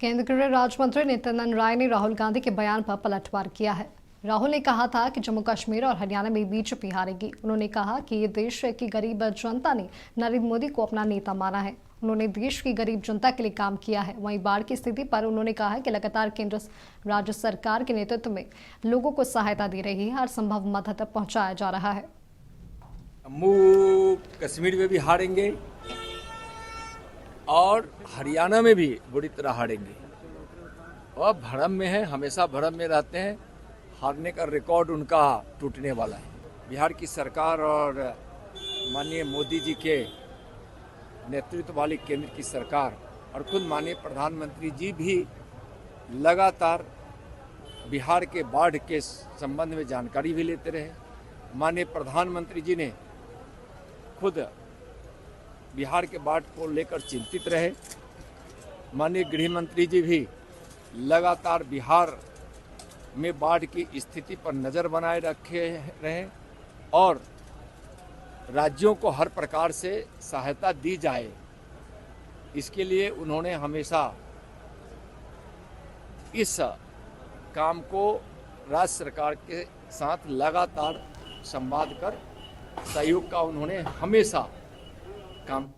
केंद्रीय गृह राज्य मंत्री नित्यानंद राय ने राहुल गांधी के बयान पर पलटवार किया है। राहुल ने कहा था कि जम्मू कश्मीर और हरियाणा में बीजेपी हारेगी। उन्होंने कहा कि ये देश की गरीब जनता ने नरेंद्र मोदी को अपना नेता माना है। उन्होंने देश की गरीब जनता के लिए काम किया है। वहीं बाढ़ की स्थिति पर उन्होंने कहा कि लगातार केंद्र राज्य सरकार के नेतृत्व में लोगों को सहायता दे रही है। हर संभव मदद पहुंचाया जा रहा है। जम्मू कश्मीर में भी हारेंगे और हरियाणा में भी बुरी तरह हारेंगे और भ्रम में है, हमेशा भ्रम में रहते हैं। हारने का रिकॉर्ड उनका टूटने वाला है। बिहार की सरकार और माननीय मोदी जी के नेतृत्व वाली केंद्र की सरकार और खुद माननीय प्रधानमंत्री जी भी लगातार बिहार के बाढ़ के संबंध में जानकारी भी लेते रहे। माननीय प्रधानमंत्री जी ने खुद बिहार के बाढ़ को लेकर चिंतित रहे। माननीय गृह मंत्री जी भी लगातार बिहार में बाढ़ की स्थिति पर नज़र बनाए रखे रहे और राज्यों को हर प्रकार से सहायता दी जाए, इसके लिए उन्होंने हमेशा इस काम को राज्य सरकार के साथ लगातार संवाद कर सहयोग का उन्होंने हमेशा काम